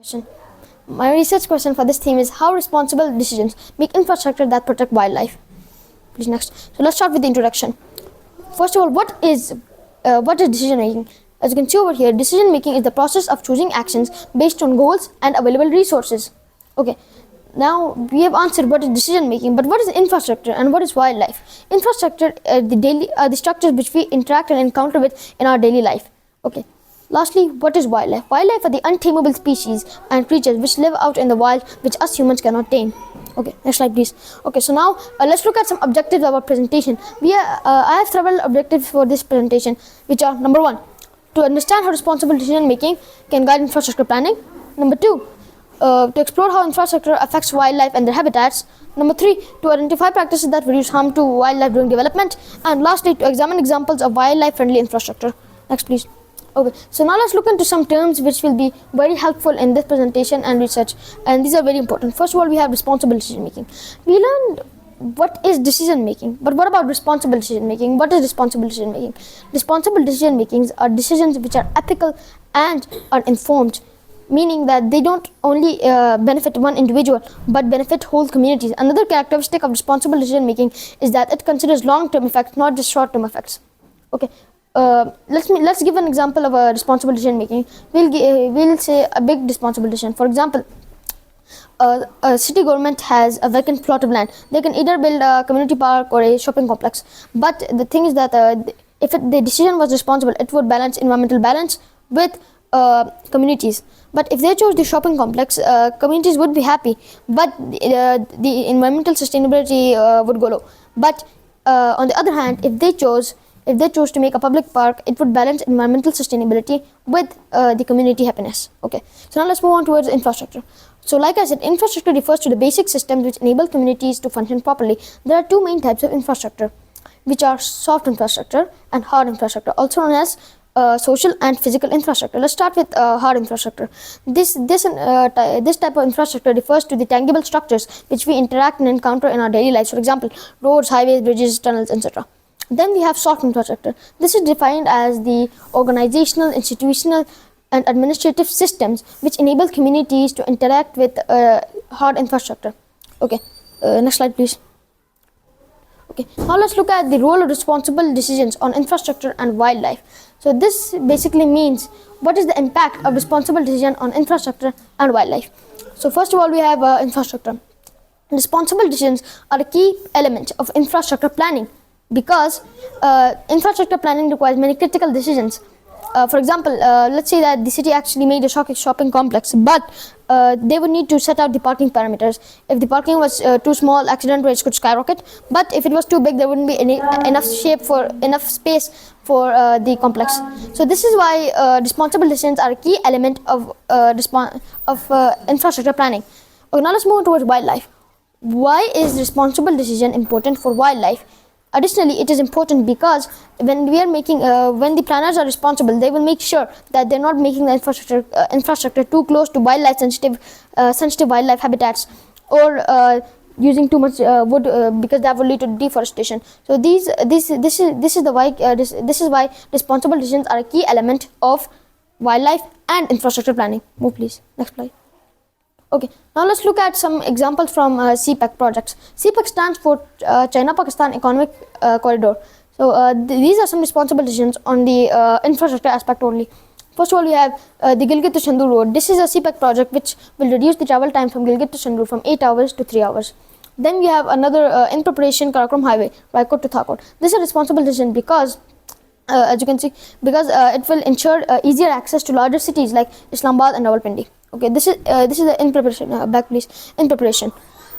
Question. My research question for this theme is how responsible decisions make infrastructure that protect wildlife. Please next. So let's start with the introduction. First of all, what is decision making? As you can see over here, decision making is the process of choosing actions based on goals and available resources. Okay. Now we have answered what is decision making, but what is infrastructure and what is wildlife? Infrastructure are the structures which we interact and encounter with in our daily life. Okay. Lastly, what is wildlife? Wildlife are the untamable species and creatures which live out in the wild, which us humans cannot tame. Okay, next slide please. Okay, so now let's look at some objectives of our presentation. I have several objectives for this presentation, which are: number one, to understand how responsible decision making can guide infrastructure planning. Number two, to explore how infrastructure affects wildlife and their habitats. Number three, to identify practices that reduce harm to wildlife during development. And lastly, to examine examples of wildlife-friendly infrastructure. Next please. Okay, so now let's look into some terms which will be very helpful in this presentation and research, and these are very important. First of all, we have responsible decision making. We learned what is decision making, but what about responsible decision making? What is responsible decision making? Responsible decision makings are decisions which are ethical and are informed, meaning that they don't only benefit one individual but benefit whole communities. Another characteristic of responsible decision making is that it considers long-term effects, not just short-term effects. Okay. Let's give an example of a responsible decision making. We'll say a big responsible decision. For example, a city government has a vacant plot of land. They can either build a community park or a shopping complex. But the thing is that the decision was responsible, it would balance environmental balance with communities. But if they chose the shopping complex, communities would be happy, but the environmental sustainability would go low. But on the other hand, if they chose to make a public park, it would balance environmental sustainability with the community happiness. Okay, so now let's move on towards infrastructure. So like I said, infrastructure refers to the basic systems which enable communities to function properly. There are two main types of infrastructure, which are soft infrastructure and hard infrastructure, also known as social and physical infrastructure. Let's start with hard infrastructure. This type of infrastructure refers to the tangible structures which we interact and encounter in our daily lives. For example, roads, highways, bridges, tunnels, etc. Then we have soft infrastructure. This is defined as the organizational, institutional, and administrative systems which enable communities to interact with hard infrastructure. Okay, next slide please. Okay, now let's look at the role of responsible decisions on infrastructure and wildlife. So this basically means what is the impact of responsible decision on infrastructure and wildlife. So first of all, we have infrastructure. Responsible decisions are a key element of infrastructure planning, because infrastructure planning requires many critical decisions. For example, let's say that the city actually made a shopping complex, but they would need to set out the parking parameters. If the parking was too small, accident rates could skyrocket. But if it was too big, there wouldn't be enough space for the complex. So this is why responsible decisions are a key element of infrastructure planning. Okay, now let's move towards wildlife. Why is responsible decision important for wildlife? Additionally, it is important because when the planners are responsible, they will make sure that they're not making the infrastructure too close to wildlife sensitive wildlife habitats, or using too much wood, because that will lead to deforestation. So this is why responsible decisions are a key element of wildlife and infrastructure planning. Move please. Next slide. Okay, now let's look at some examples from CPEC projects. CPEC stands for China-Pakistan Economic Corridor. So these are some responsible decisions on the infrastructure aspect only. First of all, we have the Gilgit to Chandoo road. This is a CPEC project which will reduce the travel time from Gilgit to Chandoo from 8 hours to 3 hours. Then we have another in preparation Karakoram Highway, Raikot to Thakot. This is a responsible decision because as you can see, because it will ensure easier access to larger cities like Islamabad and Rawalpindi. Okay, this is the in preparation. Back please. In preparation.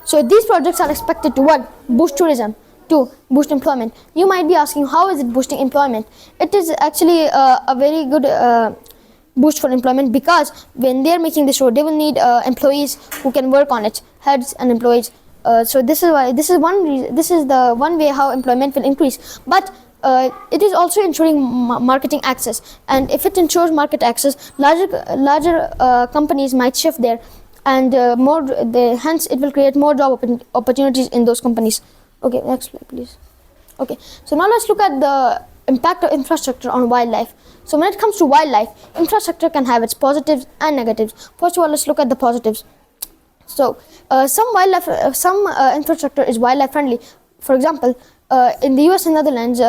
So these projects are expected to what? Boost tourism, to boost employment. You might be asking, how is it boosting employment? It is actually a very good boost for employment, because when they are making this road, they will need employees who can work on it, heads and employees. So this is the one way how employment will increase. But it is also ensuring marketing access, and if it ensures market access, larger companies might shift there, and hence it will create more job opportunities in those companies. Okay, next slide please. Okay, so now let's look at the impact of infrastructure on wildlife. So when it comes to wildlife, infrastructure can have its positives and negatives. First of all, let's look at the positives. So some infrastructure is wildlife friendly. For example, in the US and Netherlands,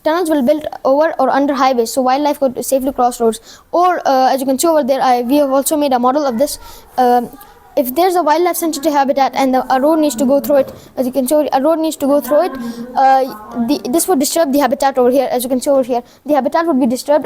tunnels will built over or under highways, so wildlife could safely cross roads. Or as you can see over there, we have also made a model of this. If there's a wildlife sensitive habitat and a road needs to go through it, as you can see, a road needs to go through it, this would disturb the habitat over here. As you can see over here, the habitat would be disturbed